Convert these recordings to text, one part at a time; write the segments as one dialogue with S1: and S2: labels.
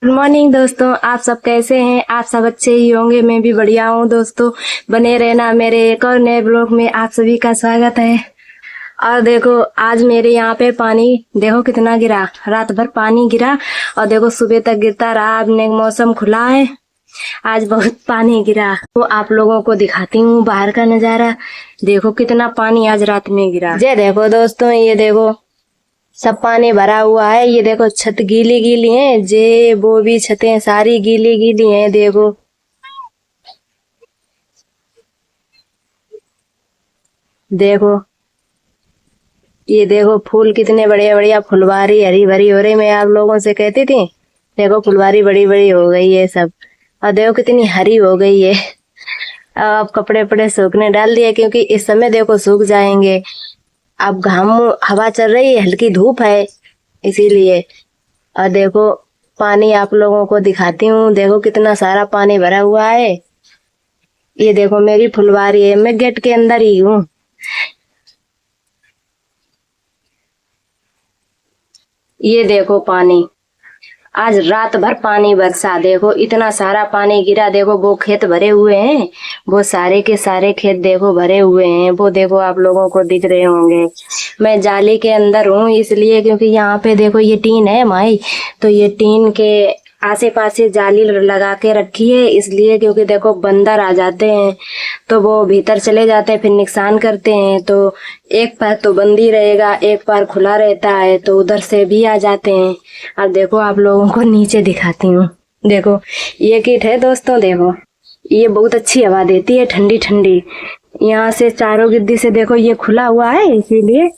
S1: Good morning दोस्तों, आप सब कैसे हैं। आप सब अच्छे ही होंगे। मैं भी बढ़िया हूँ दोस्तों। बने रहना मेरे एक और नए ब्लॉग में। आप सभी का स्वागत है। और देखो आज मेरे यहाँ पे पानी देखो कितना गिरा। रात भर पानी गिरा और देखो सुबह तक गिरता रहा। अब मौसम खुला है, आज बहुत पानी गिरा। तो आप लोगों को दिखाती हूँ बाहर का नजारा। देखो कितना पानी आज रात में गिरा। ये देखो दोस्तों, ये देखो सब पानी भरा हुआ है। ये देखो छत गीली गीली है। जे वो भी छतें सारी गीली गीली हैं। देखो देखो ये देखो फूल कितने बढ़िया बढ़िया, फुलवारी हरी भरी हो रही। मैं आप लोगों से कहती थी देखो फुलवारी बड़ी बड़ी हो गई है सब। और देखो कितनी हरी हो गई है। अब कपड़े वपड़े सूखने डाल दिए क्योंकि इस समय देखो सूख जाएंगे। अब घाम हवा चल रही है, हल्की धूप है इसीलिए। और देखो पानी आप लोगों को दिखाती हूँ। देखो कितना सारा पानी भरा हुआ है। ये देखो मेरी फुलवारी है, मैं गेट के अंदर ही हूँ। ये देखो पानी आज रात भर पानी बरसा। देखो इतना सारा पानी गिरा। देखो वो खेत भरे हुए हैं, वो सारे के सारे खेत देखो भरे हुए हैं। वो देखो आप लोगों को दिख रहे होंगे। मैं जाली के अंदर हूँ इसलिए क्योंकि यहाँ पे देखो ये टीन है माई, तो ये टीन के आसे पासे जाली लगा के रखी है इसलिए क्योंकि देखो बंदर आ जाते हैं तो वो भीतर चले जाते हैं, फिर नुकसान करते हैं। तो एक पैर तो बंद ही रहेगा, एक पैर खुला रहता है, तो उधर से भी आ जाते हैं। अब देखो आप लोगों को नीचे दिखाती हूँ। देखो ये किट है दोस्तों। देखो ये बहुत अच्छी हवा देती है, ठंडी ठंडी। यहाँ से चारों गिद्दी से देखो ये खुला हुआ है इसीलिए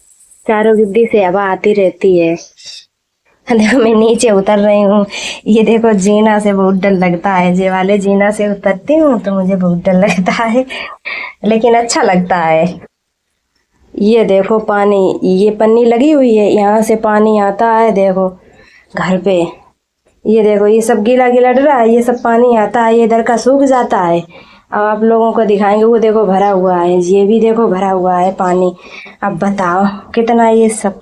S1: चारों गिद्दी से हवा आती रहती है। देखो मैं नीचे उतर रही हूँ। ये देखो जीना से बहुत डर लगता है। जे वाले जीना से उतरती हूँ तो मुझे बहुत डर लगता है, लेकिन अच्छा लगता है। ये देखो पानी, ये पन्नी लगी हुई है, यहाँ से पानी आता है देखो घर पे। ये देखो ये सब गीला गीला डरा है, ये सब पानी आता है, ये इधर का सूख जाता है। अब आप लोगों को दिखाएंगे। वो देखो भरा हुआ है, ये भी देखो भरा हुआ है पानी। अब बताओ कितना ये सब।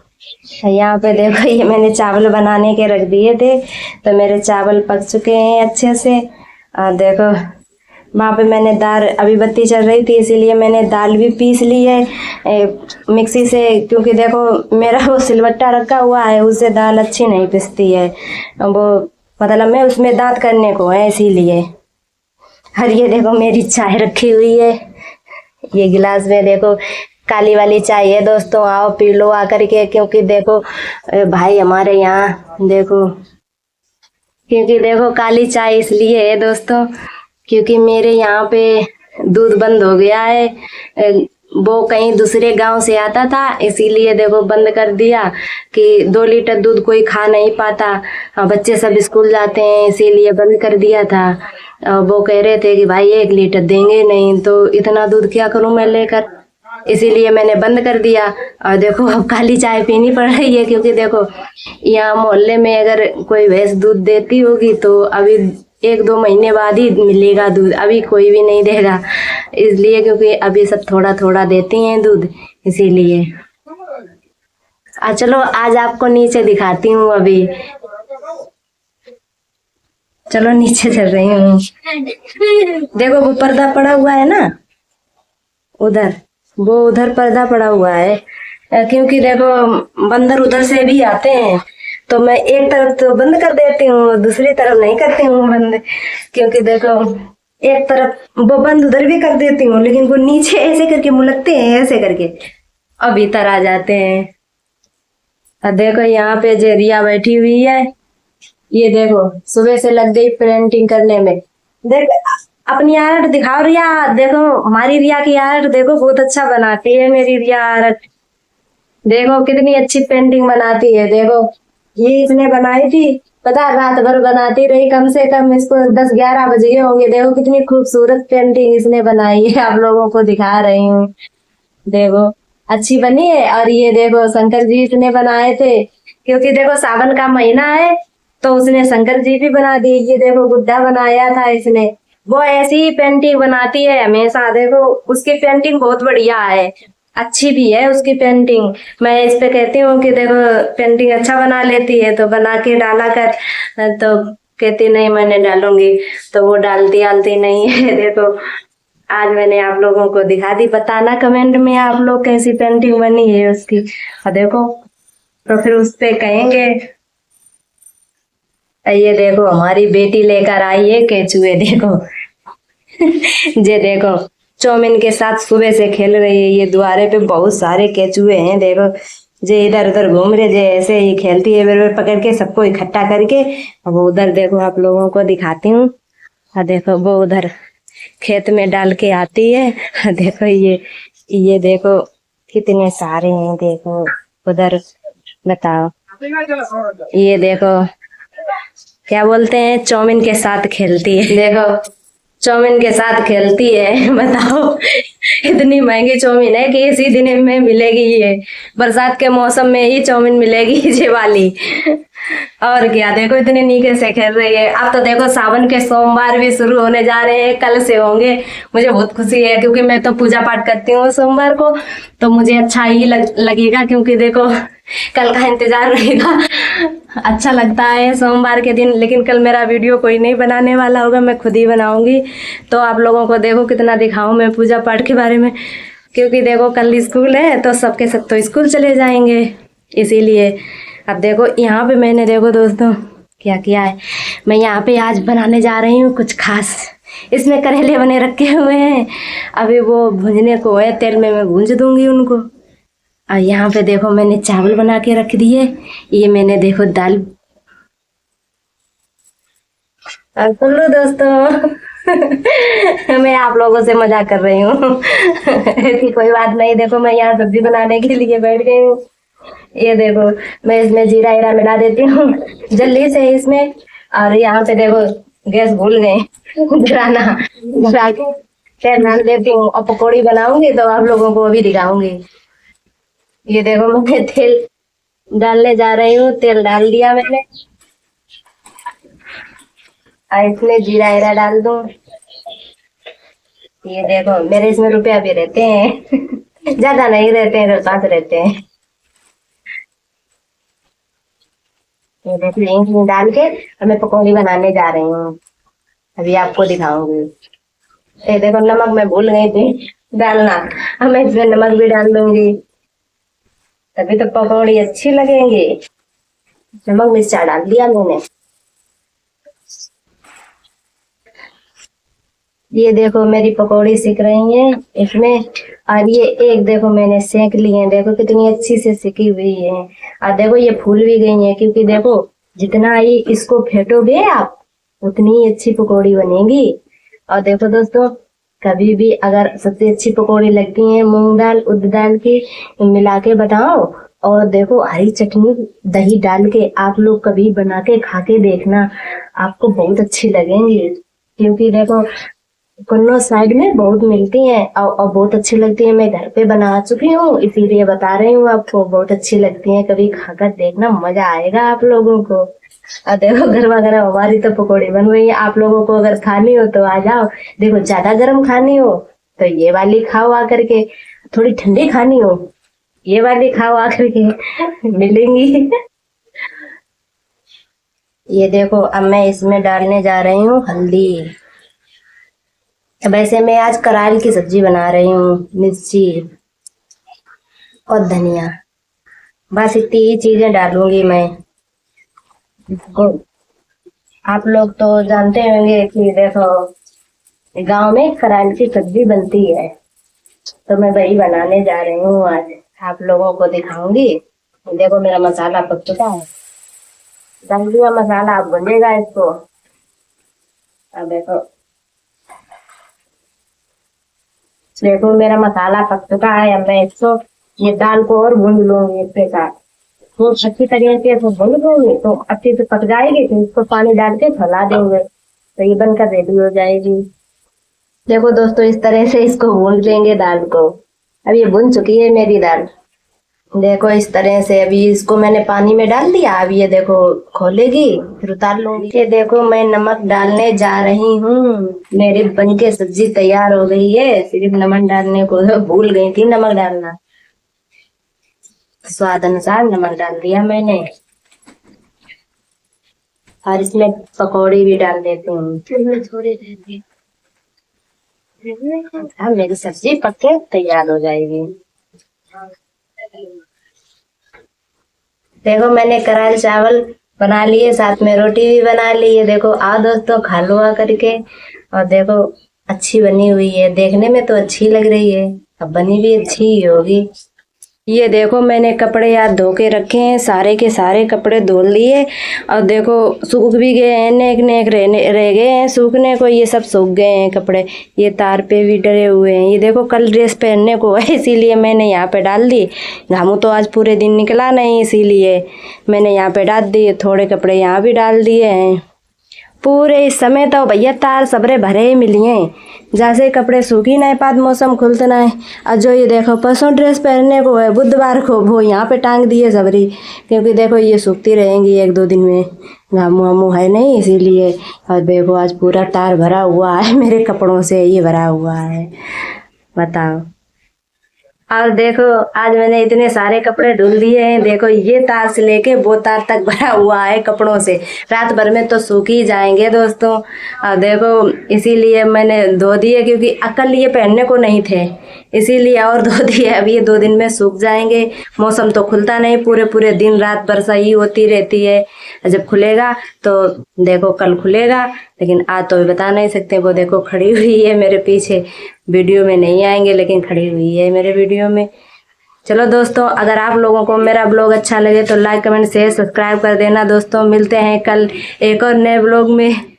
S1: यहाँ पे देखो ये मैंने चावल बनाने के रख दिए थे तो मेरे चावल पक चुके हैं अच्छे से। और देखो वहाँ पे मैंने दाल, अभी बत्ती चल रही थी इसीलिए मैंने दाल भी पीस ली है मिक्सी से, क्योंकि देखो मेरा वो सिलबट्टा रखा हुआ है उससे दाल अच्छी नहीं पिसती है। वो मतलब मैं उसमें दांत करने को है इसीलिए। और ये देखो मेरी चाय रखी हुई है, ये गिलास में देखो काली वाली चाय है दोस्तों। आओ पी लो आकर के, क्योंकि देखो भाई हमारे यहाँ देखो, क्योंकि देखो काली चाय इसलिए है दोस्तों क्योंकि मेरे यहाँ पे दूध बंद हो गया है। वो कहीं दूसरे गांव से आता था इसीलिए देखो बंद कर दिया कि 2 लीटर दूध कोई खा नहीं पाता। बच्चे सब स्कूल जाते हैं इसीलिए बंद कर दिया था। वो कह रहे थे कि भाई 1 लीटर देंगे नहीं, तो इतना दूध क्या करूं मैं लेकर, इसीलिए मैंने बंद कर दिया। और देखो अब काली चाय पीनी पड़ रही है क्योंकि देखो यहाँ मोहल्ले में अगर कोई भैंस दूध देती होगी तो अभी 1-2 महीने बाद ही मिलेगा दूध, अभी कोई भी नहीं देगा इसलिए क्योंकि अभी सब थोड़ा थोड़ा देती हैं दूध इसीलिए। चलो आज आपको नीचे दिखाती हूँ। अभी चलो नीचे चल रही हूँ। देखो वो पर्दा पड़ा हुआ है ना उधर, वो उधर पर्दा पड़ा हुआ है क्योंकि देखो बंदर उधर से भी आते हैं तो मैं एक तरफ तो बंद कर देती हूँ, दूसरी तरफ नहीं करती हूँ बंद, क्योंकि देखो एक तरफ वो बंद उधर भी कर देती हूँ लेकिन वो नीचे ऐसे करके मुलकते हैं ऐसे करके अब इधर आ जाते हैं। और देखो यहाँ पे जो रिया बैठी हुई है, ये देखो सुबह से लग गई पेंटिंग करने में। देख अपनी आर्ट दिखाओ रिया। देखो हमारी रिया की आर्ट देखो बहुत अच्छा बनाती है मेरी रिया आर्ट। देखो कितनी अच्छी पेंटिंग बनाती है। देखो ये इसने बनाई थी, पता रात भर बनाती रही, कम से कम इसको 10-11 बज गए होंगे। देखो कितनी खूबसूरत पेंटिंग इसने बनाई है, आप लोगों को दिखा रही हूँ। देखो अच्छी बनी है। और ये देखो शंकर जी इसने बनाए थे क्योंकि देखो सावन का महीना है तो उसने शंकर जी भी बना दिए। ये देखो गुड्डा बनाया था इसने। वो ऐसी ही पेंटिंग बनाती है हमेशा। देखो उसकी पेंटिंग बहुत बढ़िया है, अच्छी भी है उसकी पेंटिंग। मैं इस पे कहती हूँ कि देखो पेंटिंग अच्छा बना लेती है तो बना के डाला कर, तो कहती नहीं मैंने डालूंगी, तो वो डालती आलती नहीं है। देखो आज मैंने आप लोगों को दिखा दी। बताना कमेंट में आप लोग कैसी पेंटिंग बनी है उसकी। और देखो तो फिर उस पे कहेंगे। ये देखो हमारी बेटी लेकर आई है केचुए, देखो। ये देखो चौमिन के साथ सुबह से खेल रही है। ये द्वारे पे बहुत सारे केचुए हैं, देखो जे इधर उधर घूम रहे, जे ऐसे ही खेलती है बेर पकड़ के सबको इकट्ठा करके। अब वो उधर देखो आप लोगों को दिखाती हूँ। और देखो वो उधर खेत में डाल के आती है। और देखो ये देखो कितने सारे हैं, देखो उधर। बताओ ये देखो क्या बोलते हैं, चौमिन के साथ खेलती है। देखो चौमिन के साथ खेलती है। बताओ इतनी महंगी चौमिन है कि इसी दिन में मिलेगी, ये बरसात के मौसम में ही चौमिन मिलेगी ये वाली। और क्या देखो इतने नीचे से खेल रही है। अब तो देखो सावन के सोमवार भी शुरू होने जा रहे हैं, कल से होंगे। मुझे बहुत खुशी है क्योंकि मैं तो पूजा पाठ करती हूँ सोमवार को, तो मुझे अच्छा ही लगेगा क्योंकि देखो कल का इंतजार रहेगा। अच्छा लगता है सोमवार के दिन, लेकिन कल मेरा वीडियो कोई नहीं बनाने वाला होगा, मैं खुद ही बनाऊंगी। तो आप लोगों को देखो कितना दिखाऊं मैं पूजा पाठ के बारे में, क्योंकि देखो कल स्कूल है तो सबके सब तो स्कूल चले जाएंगे, इसीलिए। अब देखो यहाँ पे मैंने देखो दोस्तों क्या किया है। मैं यहाँ पे आज बनाने जा रही हूँ कुछ खास। इसमें करेले बने रखे हुए हैं, अभी वो भूनने को है, तेल में मैं भूंज दूंगी उनको। और यहाँ पे देखो मैंने चावल बना के रख दिए। ये मैंने देखो दाल। और सुन लो दोस्तों मैं आप लोगों से मजाक कर रही हूँ ऐसी कोई बात नहीं। देखो मैं यहाँ सब्जी बनाने के लिए बैठ गई हूँ। ये देखो मैं इसमें जीरा हीरा मिला देती हूँ जल्दी से इसमें। और यहाँ पे देखो गैस भूल गए गिराना, गिरा के तेल डाल देती हूँ और पकौड़ी बनाऊंगी तो आप लोगों को भी दिखाऊंगी। ये देखो मैं तेल डालने जा रही हूँ, तेल डाल दिया मैंने। और इसमें जीरा हीरा डाल दूं। ये देखो मेरे इसमें रुपया भी रहते हैं ज्यादा नहीं रहते हैं, 5 रहते हैं। ये देखो हिंग डाल के और मैं पकौड़ी बनाने जा रही हूँ, अभी आपको दिखाऊंगी। ये देखो नमक मैं भूल गई थी डालना, अब मैं इसमें नमक भी डाल दूंगी, तभी तो पकौड़ी अच्छी लगेंगी। नमक मिर्चा डाल दिया मैंने। ये देखो मेरी पकौड़ी सिक रही है इसमें। और ये एक देखो मैंने सेक ली है, देखो कितनी अच्छी से सिकी हुई है। और देखो ये फूल भी गई है, क्योंकि देखो जितना ही इसको फेंटोगे आप उतनी ही अच्छी पकौड़ी बनेगी। और देखो दोस्तों कभी भी अगर सबसे अच्छी पकौड़ी लगती है मूंग दाल उड़द दाल की मिला के बताओ, और देखो हरी चटनी दही डाल के आप लोग कभी बना के खा के देखना, आपको बहुत अच्छी लगेंगी। क्योंकि देखो कुन्नो साइड में बहुत मिलती हैं और बहुत अच्छी लगती है। मैं घर पे बना चुकी हूँ इसीलिए बता रही हूँ आपको, बहुत अच्छी लगती है, कभी खाकर देखना मजा आएगा आप लोगों को। और देखो गर्मा गर्म हमारी तो पकौड़ी बन रही है, आप लोगों को अगर खानी हो तो आ जाओ। देखो ज्यादा गर्म खानी हो तो ये वाली खाओ आकर के, थोड़ी ठंडी खानी हो ये वाली खाओ आकर के मिलेंगी। ये देखो अब मैं इसमें डालने जा रही हूँ हल्दी। वैसे मैं आज करारी की सब्जी बना रही हूँ, मिर्ची और धनिया, बस इतनी ही चीजें डालूंगी मैं। आप लोग तो जानते होंगे कि देखो गांव में करारी की सब्जी बनती है, तो मैं वही बनाने जा रही हूँ आज, आप लोगों को दिखाऊंगी। देखो मेरा मसाला पक चुका है, डाल दिया मसाला, अब भुनेगा इसको। अब देखो मेरा मसाला पक चुका है, अब मैं इसको ये दाल को और भून लूंगी इसके साथ। तो अच्छी तरीके से भून लूंगी तो अच्छे से पक जाएगी, तो इसको पानी डाल के खौला देंगे तो ये बनकर रेडी हो जाएगी। देखो दोस्तों इस तरह से इसको भून लेंगे दाल को। अब ये भुन चुकी है मेरी दाल, देखो इस तरह से। अभी इसको मैंने पानी में डाल दिया, अब ये देखो खोलेगी फिर उतार लूंगी। ये देखो मैं नमक डालने जा रही हूँ, मेरी बनके सब्जी तैयार हो गई है, सिर्फ नमक डालने को भूल गई थी नमक डालना। स्वाद अनुसार नमक डाल दिया मैंने। और इसमें पकौड़ी भी डाल देते हैं थोड़ी देर। अब मेरी सब्जी पक के तैयार हो जाएगी। देखो मैंने कराल चावल बना लिए, साथ में रोटी भी बना ली है। देखो आओ दोस्तों खा लो आ करके। और देखो अच्छी बनी हुई है, देखने में तो अच्छी लग रही है, अब बनी भी अच्छी ही होगी। ये देखो मैंने कपड़े यार धो के रखे हैं, सारे के सारे कपड़े धो लिए। और देखो सूख भी गए हैं, नेक नेक रह गए हैं सूखने को, ये सब सूख गए हैं कपड़े। ये तार पे भी डरे हुए हैं। ये देखो कल ड्रेस पहनने को है, इसीलिए मैंने यहाँ पे डाल दी। घामू तो आज पूरे दिन निकला नहीं, इसीलिए मैंने यहाँ पे डाल दिए। थोड़े कपड़े यहाँ भी डाल दिए हैं। पूरे इस समय तो भैया तार सबरे भरे ही मिलिए, जैसे कपड़े सूखी नहीं पात मौसम खुलते नहीं। और जो ये देखो परसों ड्रेस पहनने को है बुधवार को, वो यहाँ पे टांग दिए सबरी, क्योंकि देखो ये सूखती रहेंगी 1-2 दिन में, घामू वामू है नहीं इसीलिए। और देखो आज पूरा तार भरा हुआ है मेरे कपड़ों से, ये भरा हुआ है, बताओ। और देखो आज मैंने इतने सारे कपड़े धुल दिए हैं। देखो ये तार से लेके वो तार तक भरा हुआ है कपड़ों से, रात भर में तो सूख ही जाएंगे दोस्तों। और देखो इसीलिए मैंने धो दिए, क्योंकि कल ये पहनने को नहीं थे, इसीलिए और धो दिए। अब ये 2 दिन में सूख जाएंगे। मौसम तो खुलता नहीं, पूरे पूरे दिन रात वर्षा ही होती रहती है। जब खुलेगा तो देखो कल खुलेगा, लेकिन आज तो बता नहीं सकते। वो देखो खड़ी हुई है मेरे पीछे, वीडियो में नहीं आएंगे लेकिन खड़ी हुई है मेरे वीडियो में। चलो दोस्तों, अगर आप लोगों को मेरा ब्लॉग अच्छा लगे तो लाइक कमेंट शेयर सब्सक्राइब कर देना दोस्तों। मिलते हैं कल एक और नए ब्लॉग में।